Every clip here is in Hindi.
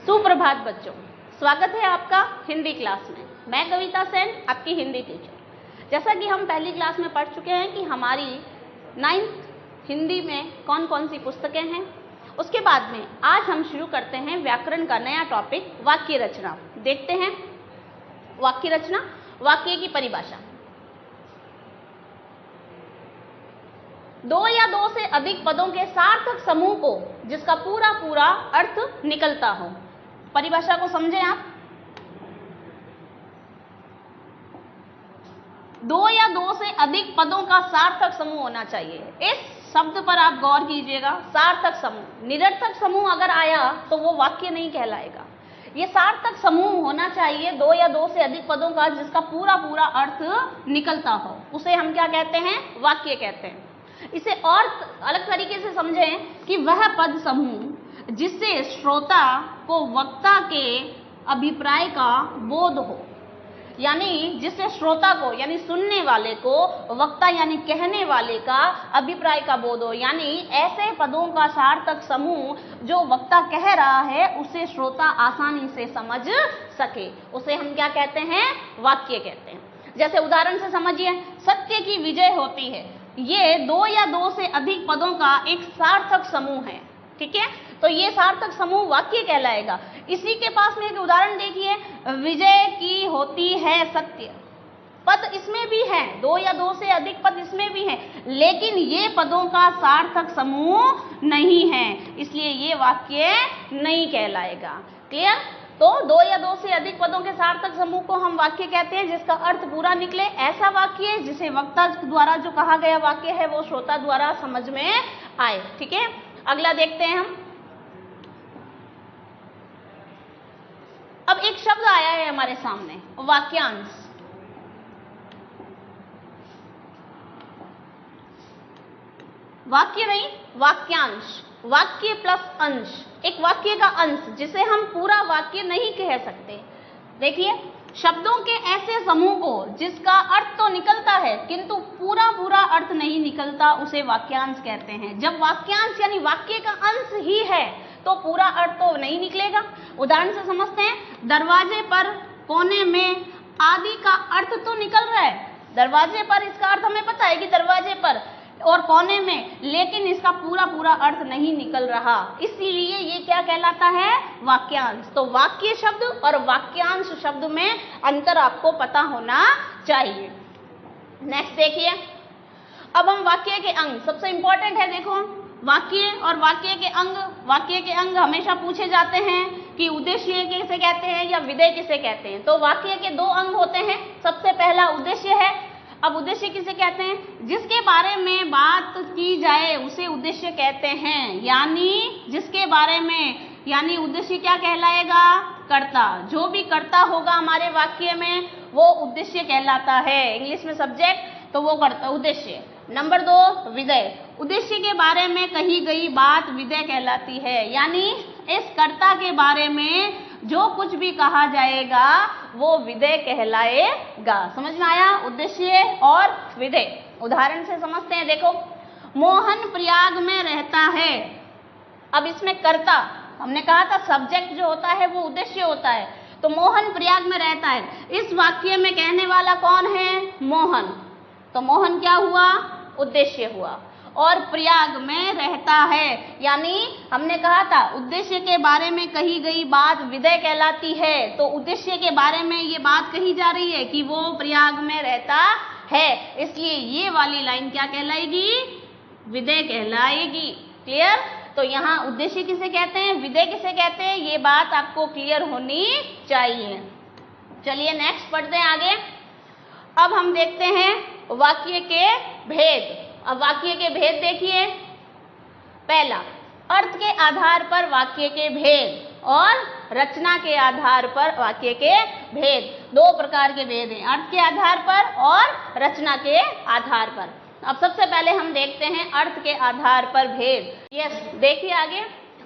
सुप्रभात बच्चों, स्वागत है आपका हिंदी क्लास में। मैं कविता सेन, आपकी हिंदी टीचर। जैसा कि हम पहली क्लास में पढ़ चुके हैं कि हमारी 9th हिंदी में कौन कौन सी पुस्तकें हैं, उसके बाद में आज हम शुरू करते हैं व्याकरण का नया टॉपिक वाक्य रचना। देखते हैं वाक्य रचना, वाक्य की परिभाषा। दो या दो से अधिक पदों के सार्थक समूह को जिसका पूरा पूरा अर्थ निकलता हो। परिभाषा को समझें आप। दो या दो से अधिक पदों का सार्थक समूह होना चाहिए। इस शब्द पर आप गौर कीजिएगा, सार्थक समूह। निरर्थक समूह अगर आया तो वो वाक्य नहीं कहलाएगा। ये सार्थक समूह होना चाहिए, दो या दो से अधिक पदों का जिसका पूरा पूरा अर्थ निकलता हो, उसे हम क्या कहते हैं? वाक्य कहते हैं। इसे और अलग तरीके से समझें कि वह पद समूह जिससे श्रोता को वक्ता के अभिप्राय का बोध हो, यानी जिससे श्रोता को यानी सुनने वाले को वक्ता यानी कहने वाले का अभिप्राय का बोध हो, यानी ऐसे पदों का सार्थक समूह जो वक्ता कह रहा है उसे श्रोता आसानी से समझ सके, उसे हम क्या कहते हैं? वाक्य कहते हैं। जैसे उदाहरण से समझिए, सत्य की विजय होती है। ये दो या दो से अधिक पदों का एक सार्थक समूह है, ठीक है? तो ये सार्थक समूह वाक्य कहलाएगा। इसी के पास में एक उदाहरण देखिए, विजय की होती है सत्य। पद इसमें भी है, दो या दो से अधिक पद इसमें भी हैं, लेकिन ये पदों का सार्थक समूह नहीं है, इसलिए ये वाक्य नहीं कहलाएगा। क्लियर? तो दो या दो से अधिक पदों के सार्थक समूह को हम वाक्य कहते हैं जिसका अर्थ पूरा निकले, ऐसा वाक्य जिसे वक्ता द्वारा जो कहा गया वाक्य है वो श्रोता द्वारा समझ में आए, ठीक है? अगला देखते हैं हम। अब एक शब्द आया है हमारे सामने, वाक्यांश। वाक्य नहीं, वाक्यांश। वाक्य प्लस अंश, एक वाक्य का अंश जिसे हम पूरा वाक्य नहीं कह सकते। देखिए, शब्दों के ऐसे समूह को जिसका अर्थ तो निकलता है किंतु पूरा पूरा अर्थ नहीं निकलता, उसे वाक्यांश कहते हैं। जब वाक्यांश यानी वाक्य का अंश ही है तो पूरा अर्थ तो नहीं निकलेगा। उदाहरण से समझते हैं, दरवाजे पर, कोने में आदि का अर्थ तो निकल रहा है। दरवाजे पर इसका अर्थ हमें पता है कि दरवाजे पर, और कोने में, लेकिन इसका पूरा पूरा अर्थ नहीं निकल रहा, इसीलिए ये क्या कहलाता है? वाक्यांश। तो वाक्य शब्द और वाक्यांश शब्द में अंतर आपको पता होना चाहिए। नेक्स्ट देखिए, अब हम वाक्य के अंग, सबसे इंपॉर्टेंट है, देखो वाक्य और वाक्य के अंग। वाक्य के अंग हमेशा पूछे जाते हैं कि उद्देश्य किसे कहते हैं या विधेय किसे कहते हैं। तो वाक्य के दो अंग होते हैं। सबसे पहला उद्देश्य है। अब उद्देश्य किसे कहते हैं? जिसके बारे में बात की जाए उसे उद्देश्य कहते हैं, यानी जिसके बारे में, यानी उद्देश्य क्या कहलाएगा? कर्ता। जो भी कर्ता होगा हमारे वाक्य में वो उद्देश्य कहलाता है। इंग्लिश में सब्जेक्ट, तो वो कर्ता, उद्देश्य। नंबर 2, विधेय। उद्देश्य के बारे में कही गई बात विधेय कहलाती है, यानी इस कर्ता के बारे में जो कुछ भी कहा जाएगा वो विधेय कहलाएगा। समझ में आया? उद्देश्य और विधेय। उदाहरण से समझते हैं, देखो, मोहन प्रयाग में रहता है। अब इसमें कर्ता, हमने कहा था सब्जेक्ट जो होता है वो उद्देश्य होता है, तो मोहन प्रयाग में रहता है। इस वाक्य में कहने वाला कौन है? मोहन। तो मोहन क्या हुआ? उद्देश्य हुआ। और प्रयाग में रहता है, यानी हमने कहा था उद्देश्य के बारे में कही गई बात विधेय कहलाती है, तो उद्देश्य के बारे में ये बात कही जा रही है कि वो प्रयाग में रहता है, इसलिए ये वाली लाइन क्या कहलाएगी? विधेय कहलाएगी। क्लियर? तो यहाँ उद्देश्य किसे कहते हैं, विधेय किसे कहते हैं, ये बात आपको क्लियर होनी चाहिए। चलिए नेक्स्ट पढ़ते हैं आगे। अब हम देखते हैं वाक्य के भेद। अब वाक्य के भेद देखिए। पहला, अर्थ के आधार पर वाक्य के भेद और रचना के आधार पर वाक्य के भेद। दो प्रकार के भेद हैं, अर्थ के आधार पर और रचना के आधार पर। अब सबसे पहले हम देखते हैं अर्थ के आधार पर भेद। यस, देखिए आगे।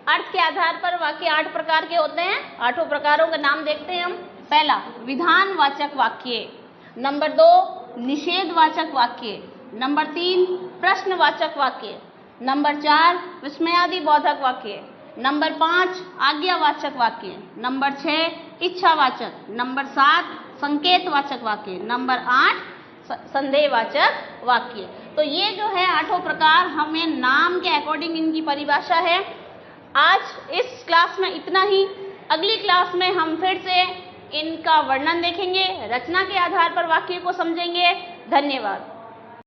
अर्थ के आधार पर वाक्य 8 प्रकार के होते हैं। 8 प्रकारों का नाम देखते हैं हम। पहला, विधानवाचक वाक्य। नंबर 2, निषेधवाचक वाक्य। नंबर 3, प्रश्नवाचक वाक्य। नंबर 4, विस्मयादि बोधक वाक्य। नंबर 5 आज्ञावाचक वाक्य, नंबर 6 इच्छावाचक, नंबर 7 संकेतवाचक वाक्य, नंबर 8 संदेहवाचक वाक्य। तो ये जो है 8 प्रकार हमें नाम के अकॉर्डिंग इनकी परिभाषा है। आज इस क्लास में इतना ही। अगली क्लास में हम फिर से इनका वर्णन देखेंगे, रचना के आधार पर वाक्य को समझेंगे। धन्यवाद।